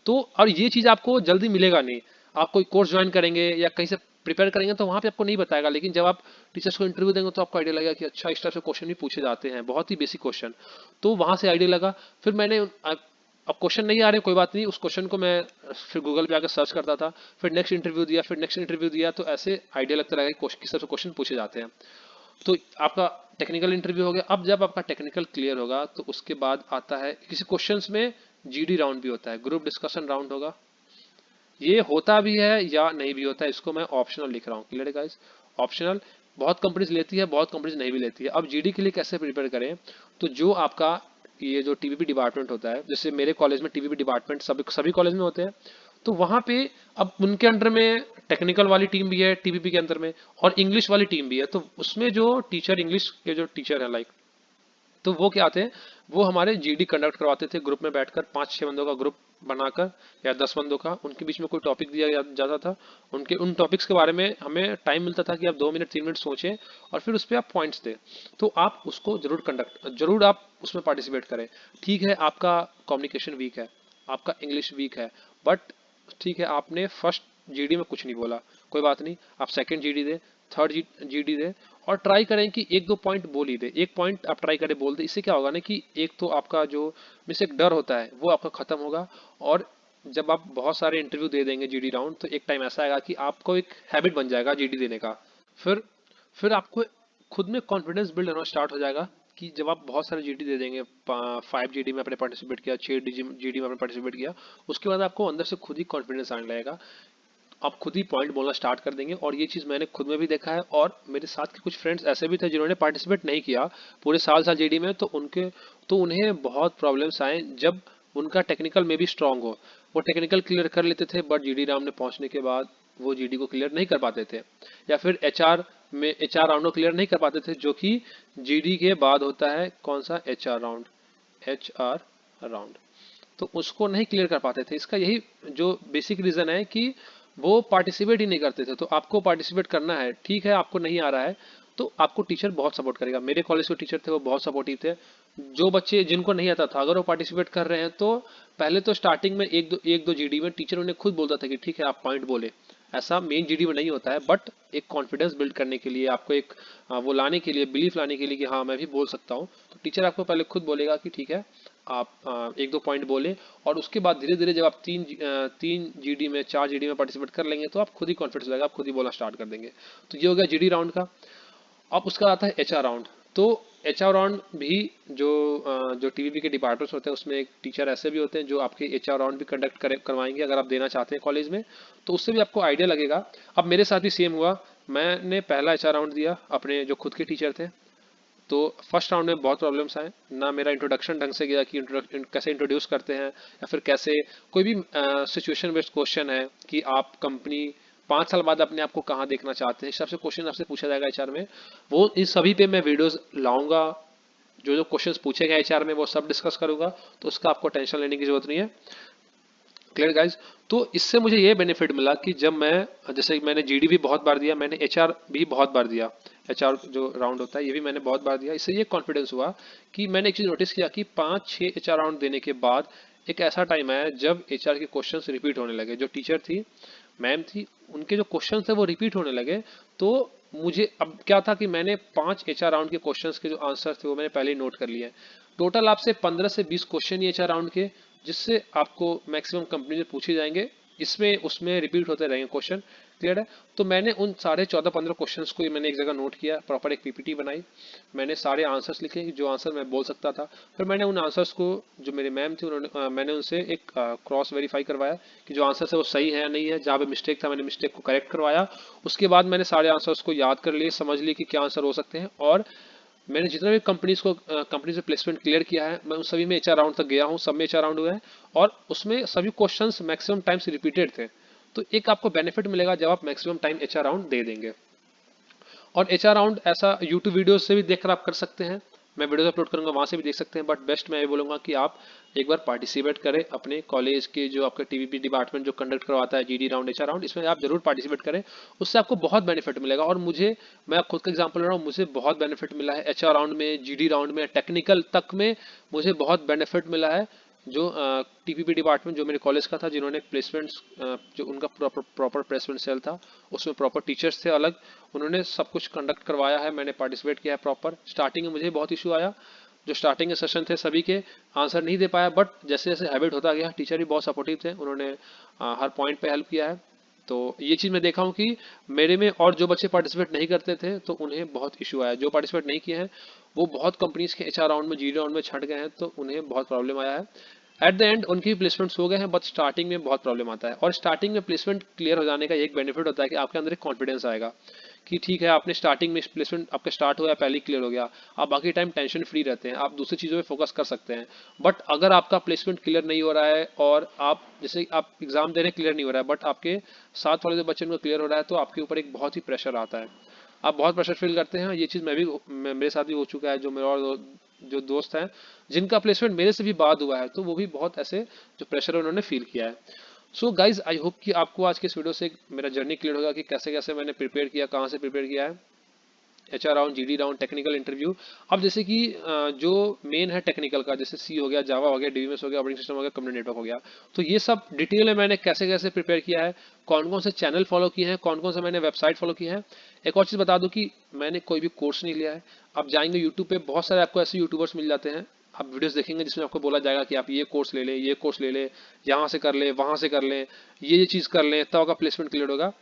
तो और ये चीज़ आपको जल्दी मिलेगा नहीं। आप कोई कोर्स ज्वाइन करेंगे या कहीं से प्रिपेयर करेंगे तो वहाँ पे आपको नहीं बताएगा, लेकिन जब आप टीचर्स को इंटरव्यू देंगे तो आपको आइडिया लगेगा कि अच्छा इस टाइप से क्वेश्चन भी पूछे जाते हैं, बहुत ही बेसिक क्वेश्चन। तो वहाँ से आइडिया लगा। फिर मैंने अब क्वेश्चन नहीं आ रहे, कोई बात नहीं, उस क्वेश्चन को मैं फिर गूगल पे आकर सर्च करता था, फिर नेक्स्ट इंटरव्यू दिया, फिर नेक्स्ट इंटरव्यू दिया, तो ऐसे आइडिया लगता रहेगा कि किस तरह से क्वेश्चन पूछे जाते हैं। तो आपका टेक्निकल इंटरव्यू हो गया। अब जब आपका टेक्निकल क्लियर होगा तो उसके बाद आता है किसी क्वेश्चंस में जीडी राउंड भी होता है, ग्रुप डिस्कशन राउंड होगा। ये होता भी है या नहीं भी होता है, इसको मैं ऑप्शनल लिख रहा हूँ। क्लियर है गाइस? ऑप्शनल। बहुत कंपनीज लेती है, बहुत कंपनीज नहीं भी लेती है। अब जीडी के लिए कैसे प्रिपेयर करें? तो जो आपका ये जो टीवीपी डिपार्टमेंट होता है, जैसे मेरे कॉलेज में टीवीपी डिपार्टमेंट सभी सभी कॉलेज में होते हैं, तो वहाँ पे अब उनके अंडर में टेक्निकल वाली टीम भी है टीवीपी के अंदर में, और इंग्लिश वाली टीम भी है। तो उसमें जो टीचर, इंग्लिश के जो टीचर है लाइक, तो वो क्या आते हैं, वो हमारे जीडी कंडक्ट करवाते थे ग्रुप में बैठकर, 5-6 बंदों का ग्रुप बनाकर या 10 बंदों का। उनके बीच में कोई टॉपिक दिया जाता था, उनके उन टॉपिक्स के बारे में हमें टाइम मिलता था कि आप 2 मिनट 3 मिनट सोचें और फिर उस पर आप पॉइंट्स दें। तो आप उसको जरूर आप उसमें पार्टिसिपेट करें। ठीक है, आपका कम्युनिकेशन वीक है, आपका इंग्लिश वीक है, बट ठीक है, आपने फर्स्ट जीडी में कुछ नहीं बोला, कोई बात नहीं, आप सेकंड जीडी दे, थर्ड जीडी दे, और ट्राई करें कि 1-2 पॉइंट बोल ही दे। एक पॉइंट आप ट्राई करें बोल दे, इससे क्या होगा ना कि एक तो आपका जो मिस एक डर होता है वो आपका खत्म होगा। और जब आप बहुत सारे इंटरव्यू दे देंगे जीडी राउंड, तो एक टाइम ऐसा आएगा कि आपको एक हैबिट बन जाएगा जीडी देने का। फिर फिर आपको खुद में कॉन्फिडेंस बिल्ड होना स्टार्ट हो जाएगा कि जब आप बहुत सारे जीडी दे देंगे, 5 जीडी में आपने पार्टिसिपेट किया, 6 जीडी में आपने पार्टिसिपेट किया, उसके बाद आपको अंदर से खुद ही कॉन्फिडेंस आने लगेगा। आप खुद ही पॉइंट बोलना स्टार्ट कर देंगे। और ये चीज़ मैंने खुद में भी देखा है, और मेरे साथ के कुछ फ्रेंड्स ऐसे भी थे जिन्होंने पार्टिसिपेट नहीं किया पूरे साल जीडी में, तो उन्हें बहुत प्रॉब्लम्स आए जब उनका टेक्निकल में भी स्ट्रांग हो। वो टेक्निकल क्लियर कर लेते थे, बट जीडी राउंड में पहुंचने के बाद वो जीडी को क्लियर नहीं कर पाते थे, या फिर एचआर राउंड को क्लियर नहीं कर पाते थे, जो कि जीडी के बाद होता है कौन सा, एचआर राउंड। तो उसको नहीं क्लियर कर पाते थे। इसका यही जो बेसिक रीजन है कि वो पार्टिसिपेट ही नहीं करते थे। तो आपको पार्टिसिपेट करना है, ठीक है, आपको नहीं आ रहा है तो आपको टीचर बहुत सपोर्ट करेगा। मेरे कॉलेज के टीचर थे, वो बहुत सपोर्टिव थे। जो बच्चे जिनको नहीं आता था, अगर वो पार्टिसिपेट कर रहे हैं तो पहले तो स्टार्टिंग में एक दो जीडी में टीचर उन्हें खुद बोलता था कि ठीक है आप पॉइंट बोले। ऐसा मेन जीडी में नहीं होता है, बट एक कॉन्फिडेंस बिल्ड करने के लिए, आपको एक वो लाने के लिए, बिलीफ लाने के लिए कि हाँ मैं भी बोल सकता हूँ, तो टीचर आपको पहले खुद बोलेगा कि ठीक है आप 1-2 पॉइंट बोले। और उसके बाद धीरे धीरे जब आप 3 जीडी में 4 जीडी में पार्टिसिपेट कर लेंगे तो आप खुद ही कॉन्फिडेंस लगेगा, आप खुद ही बोलना स्टार्ट कर देंगे। तो ये हो गया जीडी राउंड का। अब उसका आता है एचआर राउंड। तो एचआर राउंड भी जो टीवीपी के डिपार्टमेंट्स होते हैं उसमें एक टीचर ऐसे भी होते हैं जो आपके एचआर राउंड भी कंडक्ट करवाएंगे, अगर आप देना चाहते हैं कॉलेज में, तो उससे भी आपको आइडिया लगेगा। अब मेरे साथ भी सेम हुआ। मैंने पहला एचआर राउंड दिया अपने जो खुद के टीचर थे, तो फर्स्ट राउंड में बहुत प्रॉब्लम्स आए ना। मेरा इंट्रोडक्शन ढंग से गया कि कैसे इंट्रोड्यूस करते हैं, या फिर कैसे कोई भी सिचुएशन बेस्ड क्वेश्चन है कि आप कंपनी 5 साल बाद अपने आप को कहाँ देखना चाहते हैं, इस हिसाब से क्वेश्चन आपसे पूछा जाएगा एचआर में। वो इन सभी पे मैं वीडियोस लाऊंगा, जो जो क्वेश्चंस पूछे गए एचआर में वो सब डिस्कस करूंगा, तो उसका आपको टेंशन लेने की जरूरत नहीं है। Clear guys? तो इससे मुझे ये बेनिफिट मिला कि जब मैं, जैसे मैंने जीडी भी बहुत बार दिया, मैंने एचआर भी बहुत बार दिया, एचआर जो राउंड होता है ये भी मैंने बहुत बार दिया। इससे ये कॉन्फिडेंस हुआ कि मैंने एक चीज़ नोटिस किया कि 5-6 एचआर राउंड देने के बाद एक ऐसा टाइम आया जब एचआर के क्वेश्चंस रिपीट होने लगे। जो टीचर थी, मैम थी, उनके जो क्वेश्चन थे वो रिपीट होने लगे। तो मुझे अब क्या था कि मैंने 5 एचआर राउंड के क्वेश्चंस के जो आंसर थे वो मैंने पहले ही नोट कर लिए हैं। टोटल आपसे 15 से 20 क्वेश्चन ही एचआर राउंड के, जिससे आपको मैक्सिमम कंपनी में पूछे जाएंगे, इसमें उसमें रिपीट होते रहेंगे क्वेश्चन। क्लियर है? तो मैंने उन सारे 14-15 क्वेश्चंस को मैंने एक जगह नोट किया, प्रॉपर एक पीपीटी बनाई, मैंने सारे आंसर्स लिखे जो आंसर मैं बोल सकता था। फिर मैंने उन आंसर्स को, जो मेरे मैम थी उन्होंने मैंने उनसे एक क्रॉस वेरीफाई करवाया कि जो आंसर है वो सही है या नहीं है। जहाँ पे मिस्टेक था मैंने मिस्टेक को करेक्ट करवाया। उसके बाद मैंने सारे आंसर्स को याद कर लिए, समझ लिए कि क्या आंसर हो सकते हैं, और मैंने जितना भी कंपनी से प्लेसमेंट क्लियर किया है, मैं उन सभी में एचआर राउंड तक गया हूँ, सब में एचआर राउंड हुआ है, और उसमें सभी क्वेश्चंस मैक्सिमम टाइम्स रिपीटेड थे। तो एक आपको बेनिफिट मिलेगा जब आप मैक्सिमम टाइम एचआर राउंड दे देंगे। और एचआर राउंड ऐसा यूट्यूब वीडियोस से भी देखकर आप कर सकते हैं। मैं वीडियोस अपलोड करूंगा, वहां से भी देख सकते हैं। बट बेस्ट मैं ये बोलूंगा कि आप एक बार पार्टिसिपेट करें अपने कॉलेज के जो आपका टीवीपी डिपार्टमेंट जो कंडक्ट करवाता है, जीडी राउंड, एचआर राउंड, इसमें आप जरूर पार्टिसिपेट करें। उससे आपको बहुत बेनिफिट मिलेगा। और मुझे, मैं खुद का एग्जांपल ले रहा हूँ, मुझे बहुत बेनिफिट मिला है एचआर राउंड में, जीडी राउंड में, टेक्निकल तक में मुझे बहुत बेनिफिट मिला है। जो टीपीपी डिपार्टमेंट जो मेरे कॉलेज का था, जिन्होंने प्लेसमेंट्स, जो उनका प्रॉपर प्लेसमेंट सेल था, उसमें प्रॉपर टीचर्स थे अलग, उन्होंने सब कुछ कंडक्ट करवाया है, मैंने पार्टिसिपेट किया है प्रॉपर। स्टार्टिंग में मुझे बहुत इशू आया, जो स्टार्टिंग के सेशन थे सभी के आंसर नहीं दे पाया, बट जैसे जैसे हैबिट होता गया, टीचर भी बहुत सपोर्टिव थे, उन्होंने हर पॉइंट पे हेल्प किया है। तो ये चीज़ मैं देखा हूँ कि मेरे में, और जो बच्चे पार्टिसिपेट नहीं करते थे तो उन्हें बहुत इशू आया। जो पार्टिसिपेट नहीं किए हैं वो बहुत कंपनीज के एचआर राउंड में, जी राउंड में छट गए हैं, तो उन्हें बहुत प्रॉब्लम आया है। एट द एंड उनकी प्लेसमेंट्स हो गए हैं, बट स्टार्टिंग में बहुत प्रॉब्लम आता है। और स्टार्टिंग में प्लेसमेंट क्लियर हो जाने का एक बेनिफिट होता है कि आपके अंदर एक कॉन्फिडेंस आएगा कि ठीक है, आपने स्टार्टिंग में प्लेसमेंट आपका स्टार्ट हुआ है, पहले क्लियर हो गया, आप बाकी टाइम टेंशन फ्री रहते हैं, आप दूसरी चीज़ों में फोकस कर सकते हैं। बट अगर आपका प्लेसमेंट क्लियर नहीं हो रहा है, और आप जैसे आप एग्जाम दे रहे, क्लियर नहीं हो रहा है, बट आपके साथ वाले जो बच्चे को क्लियर हो रहा है, तो आपके ऊपर एक बहुत ही प्रेशर आता है, आप बहुत प्रेशर फील करते हैं। ये चीज़ मेरे साथ भी हो चुका है। जो मेरे और जो दोस्त हैं जिनका प्लेसमेंट मेरे से भी बाद हुआ है, तो वो भी बहुत ऐसे जो प्रेशर उन्होंने फील किया है। सो गाइज, आई होप कि आपको आज के इस वीडियो से मेरा जर्नी क्लियर होगा कि कैसे कैसे मैंने प्रिपेयर किया, कहाँ से प्रिपेयर किया है, HR round, GD round, technical interview. अब जैसे कि जो मेन है टेक्निकल का, जैसे सी हो गया, जावा हो गया, डीबीएमएस हो गया, ऑपरेटिंग सिस्टम हो गया, कम्युनिटी नेटवर्क हो गया, तो ये सब डिटेल में मैंने कैसे कैसे प्रिपेयर किया है, कौन कौन से चैनल फॉलो किए हैं, कौन कौन से मैंने वेबसाइट फॉलो की है। एक और चीज़ बता दूं कि मैंने कोई भी कोर्स नहीं लिया है। आप जाएंगे यूट्यूब पे, बहुत सारे आपको ऐसे यूट्यूबर्स मिल जाते हैं, आप वीडियोस देखेंगे जिसमें आपको बोला जाएगा कि आप ये कोर्स ले लें, ये कोर्स ले लें, यहाँ से कर लें, वहाँ से कर लें, ये चीज़ कर लें, तब आपका प्लेसमेंट क्लियर होगा।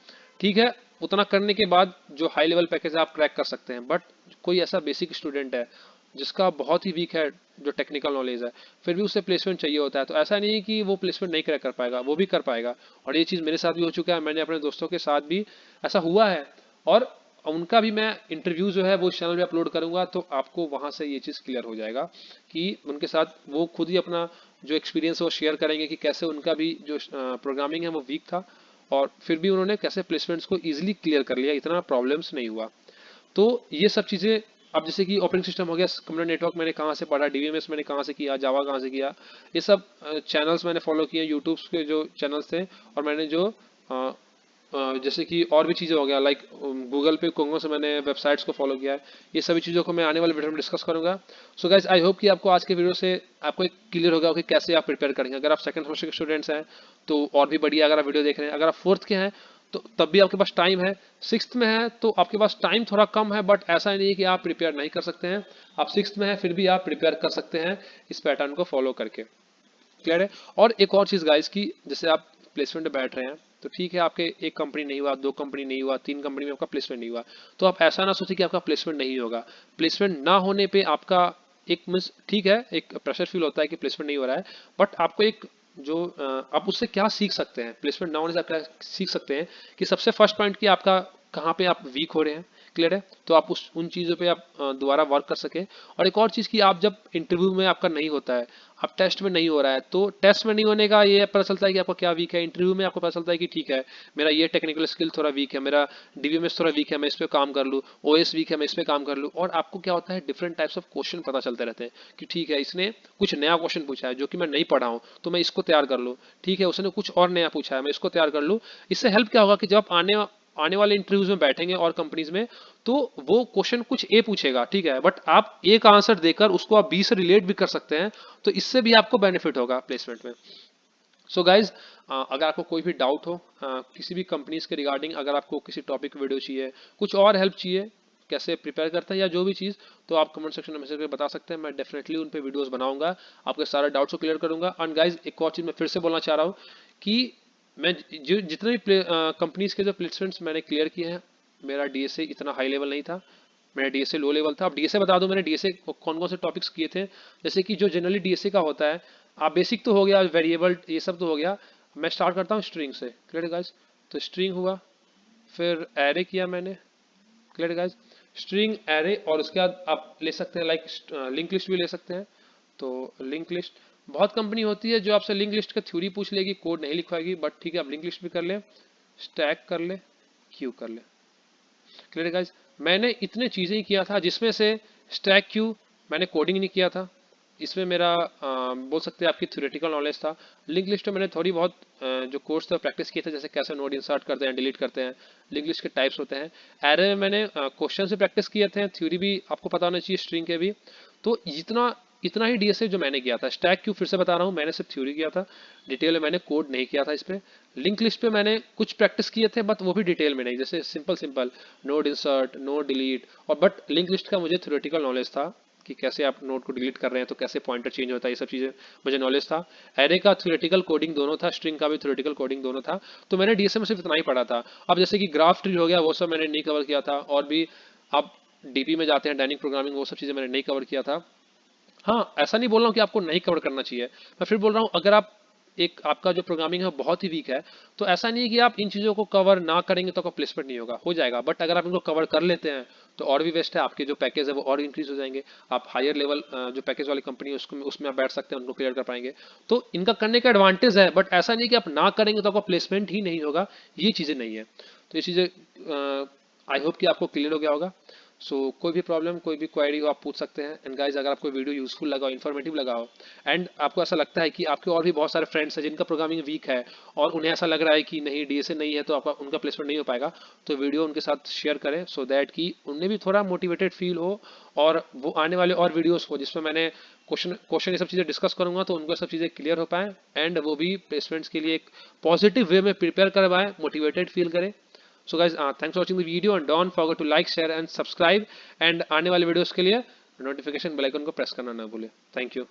ठीक है, उतना करने के बाद जो हाई लेवल पैकेज है आप क्रैक कर सकते हैं। बट कोई ऐसा बेसिक स्टूडेंट है जिसका बहुत ही वीक है जो टेक्निकल नॉलेज है, फिर भी उसे प्लेसमेंट चाहिए होता है, तो ऐसा नहीं है कि वो प्लेसमेंट नहीं क्रैक कर पाएगा, वो भी कर पाएगा। और ये चीज़ मेरे साथ भी हो चुका है, मैंने अपने दोस्तों के साथ भी ऐसा हुआ है। और उनका भी मैं इंटरव्यू जो है वो इस चैनल पे अपलोड करूंगा, तो आपको वहां से ये चीज़ क्लियर हो जाएगा कि उनके साथ वो खुद ही अपना जो एक्सपीरियंस है वो शेयर करेंगे कि कैसे उनका भी जो प्रोग्रामिंग है वो वीक था, और फिर भी उन्होंने कैसे प्लेसमेंट्स को इजीली क्लियर कर लिया, इतना प्रॉब्लम्स नहीं हुआ। तो ये सब चीज़ें, अब जैसे कि ऑपरेटिंग सिस्टम हो गया, कंप्यूटर नेटवर्क मैंने कहाँ से पढ़ा, डीवीएमएस मैंने कहाँ से किया, जावा कहाँ से किया, ये सब चैनल्स मैंने फॉलो किए, यूट्यूब के जो चैनल्स थे। और मैंने जो जैसे कि और भी चीज़ें हो गया, लाइक गूगल पे कोंगो से मैंने वेबसाइट्स को फॉलो किया है। ये सभी चीज़ों को मैं आने वाले वीडियो में डिस्कस करूंगा। सो गाइज, आई होप कि आपको आज के वीडियो से आपको एक क्लियर होगा कि कैसे आप प्रिपेयर करेंगे। अगर आप सेकंड सेमेस्टर के स्टूडेंट्स हैं तो और भी बढ़िया, अगर आप वीडियो देख रहे हैं, अगर आप फोर्थ के हैं तो तब भी आपके पास टाइम है, सिक्स्थ में है तो आपके पास टाइम थोड़ा कम है, बट ऐसा नहीं है कि आप प्रिपेयर नहीं कर सकते हैं। आप सिक्स्थ में है फिर भी आप प्रिपेयर कर सकते हैं इस पैटर्न को फॉलो करके। क्लियर है। और एक और चीज़ गाइस की, जैसे आप प्लेसमेंट में बैठ रहे हैं, तो ठीक है, आपके एक कंपनी नहीं हुआ, दो कंपनी नहीं हुआ, तीन कंपनी में आपका प्लेसमेंट नहीं हुआ, तो आप ऐसा ना सोचिए कि आपका प्लेसमेंट नहीं होगा। प्लेसमेंट ना होने पे आपका एक मीन्स, ठीक है, एक प्रेशर फील होता है कि प्लेसमेंट नहीं हो रहा है, बट आपको एक जो आप उससे क्या सीख सकते हैं, प्लेसमेंट ना होने से आप क्या सीख सकते हैं, कि सबसे फर्स्ट पॉइंट कि आपका कहाँ पे आप वीक हो रहे हैं। क्लियर है, तो आप उस उन चीज़ों पे आप दोबारा वर्क कर सके। और एक और चीज़ कि आप जब इंटरव्यू में आपका नहीं होता है, आप टेस्ट में नहीं हो रहा है, तो टेस्ट में नहीं होने का ये पता चलता है कि आपका क्या वीक है, इंटरव्यू में आपको पता चलता है कि ठीक है, मेरा ये टेक्निकल स्किल थोड़ा वीक है, मेरा डीबीएमएस थोड़ा वीक है, मैं इस पे काम कर लूँ, ओएस वीक है, मैं इस पे काम कर लूँ। और आपको क्या होता है, डिफरेंट टाइप्स ऑफ क्वेश्चन पता चलते रहते हैं कि ठीक है, इसने कुछ नया क्वेश्चन पूछा है जो कि मैं नहीं पढ़ा हूँ, तो मैं इसको तैयार कर लूँ। ठीक है, उसने कुछ और नया पूछा है, मैं इसको तैयार कर लूँ। इससे हेल्प क्या होगा कि जब आप आने आने वाले इंटरव्यूज में बैठेंगे और कंपनीज में, तो वो क्वेश्चन कुछ ए पूछेगा, ठीक है, बट आप एक आंसर देकर उसको आप बी से रिलेट भी कर सकते हैं, तो इससे भी आपको बेनिफिट होगा प्लेसमेंट में। सो गाइज, अगर आपको कोई भी डाउट हो किसी भी कंपनीज के रिगार्डिंग, अगर आपको किसी टॉपिक वीडियो चाहिए, कुछ और हेल्प चाहिए, कैसे प्रिपेयर करते हैं या जो भी चीज़, तो आप कमेंट सेक्शन में मैसेज करके बता सकते हैं। मैं डेफिनेटली उन पे वीडियोस बनाऊंगा, आपके सारे डाउट्स को क्लियर करूंगा। एंड गाइज, एक और चीज़ मैं फिर से बोलना चाह रहा हूँ कि मैं जो जितने भी कंपनीज के जो प्लेसमेंट्स मैंने क्लियर किए हैं, मेरा डीएसए इतना हाई लेवल नहीं था, मेरा डीएसए लो लेवल था। अब डीएसए बता दूं मैंने डीएसए कौन कौन से टॉपिक्स किए थे। जैसे कि जो जनरली डीएसए का होता है, आप बेसिक तो हो गया, वेरिएबल ये सब तो हो गया। मैं स्टार्ट करता हूँ स्ट्रिंग से। क्लियर गाइस, तो स्ट्रिंग हुआ, फिर एरे किया मैंने। क्लियर गाइस, स्ट्रिंग एरे, और उसके बाद आप ले सकते हैं लाइक लिंक लिस्ट भी ले सकते हैं। तो लिंक लिस्ट, बहुत कंपनी होती है जो आपसे लिंक लिस्ट का थ्योरी पूछ लेगी, कोड नहीं लिखवाएगी, बट ठीक है, आप लिंक लिस्ट भी कर ले, स्टैक कर ले, क्यू कर ले। क्लियर गाइस, मैंने इतने चीजें ही किया था जिसमें से स्टैक क्यू, मैंने कोडिंग नहीं किया था, इसमें मेरा बोल सकते हैं आपकी थ्योरेटिकल नॉलेज था। लिंक लिस्ट में मैंने थोड़ी बहुत जो कोर्स था प्रैक्टिस किया था, जैसे कैसे नोड इंसर्ट करते हैं, डिलीट करते हैं, लिंक लिस्ट के टाइप्स होते हैं। एरे में मैंने क्वेश्चन से प्रैक्टिस किए थे, थ्योरी भी आपको पता होना चाहिए, स्ट्रिंग के भी। तो इतना इतना ही डीएसए जो मैंने किया था। स्टैक क्यों फिर से बता रहा हूँ, मैंने सिर्फ थ्योरी किया था, डिटेल में मैंने कोड नहीं किया था इस पे। लिंक लिस्ट पे मैंने कुछ प्रैक्टिस किए थे, बट वो भी डिटेल में नहीं, जैसे simple simple node insert, node delete. और बट लिंक लिस्ट का मुझे थ्योरेटिकल नॉलेज था कि कैसे आप नोड को डिलीट कर रहे हैं तो कैसे पॉइंटर चेंज होता है, ये सब चीजें मुझे नॉलेज था। एरे का थ्योरेटिकल कोडिंग दोनों था, स्ट्रिंग का भी थ्योरेटिकल कोडिंग दोनों था। तो मैंने डीएसए में सिर्फ इतना ही पढ़ा था। अब जैसे कि ग्राफ ट्री हो गया, वो सब मैंने नहीं कवर किया था। और भी आप डीपी में जाते हैं, डायनिक प्रोग्रामिंग, वो सब चीजें मैंने नहीं कवर किया था। हाँ, ऐसा नहीं बोल रहा हूँ कि आपको नहीं कवर करना चाहिए, मैं फिर बोल रहा हूँ अगर आप एक आपका जो प्रोग्रामिंग है बहुत ही वीक है, तो ऐसा नहीं है कि आप इन चीज़ों को कवर ना करेंगे तो आपका प्लेसमेंट नहीं होगा, हो जाएगा। बट अगर आप इनको कवर कर लेते हैं तो और भी बेस्ट है, आपके जो पैकेज है वो और इंक्रीज हो जाएंगे। आप हायर लेवल जो पैकेज वाली कंपनी है उसको उसमें आप बैठ सकते हैं, उनको क्लियर कर पाएंगे। तो इनका करने का एडवांटेज है, बट ऐसा नहीं कि आप ना करेंगे तो आपका प्लेसमेंट ही नहीं होगा, ये चीज़ें नहीं है। तो ये चीज़ें आई होप कि आपको क्लियर हो गया होगा। सो कोई भी प्रॉब्लम, कोई भी क्वेरी हो, आप पूछ सकते हैं। एंड गाइज, अगर आपको वीडियो यूजफुल लगा हो, इन्फॉर्मेटिव लगा हो, एंड आपको ऐसा लगता है कि आपके और भी बहुत सारे फ्रेंड्स हैं जिनका प्रोग्रामिंग वीक है और उन्हें ऐसा लग रहा है कि नहीं डीएसए नहीं है तो आपका उनका प्लेसमेंट नहीं हो पाएगा, तो वीडियो उनके साथ शेयर करें, सो दैट कि उन्हें भी थोड़ा मोटिवेटेड फील हो। और वो आने वाले और वीडियोस हो जिसमें मैंने क्वेश्चन क्वेश्चन ये सब चीज़ें डिस्कस करूंगा, तो उनको सब चीज़ें क्लियर हो पाए एंड वो भी प्लेसमेंट्स के लिए एक पॉजिटिव वे में प्रिपेयर करवाएं, मोटिवेटेड फील करें। So guys, thanks for watching the video and don't forget to like, share and subscribe, and आने वाले वीडियोस के लिए नोटिफिकेशन बेल आइकन को प्रेस करना ना भूले। Thank you.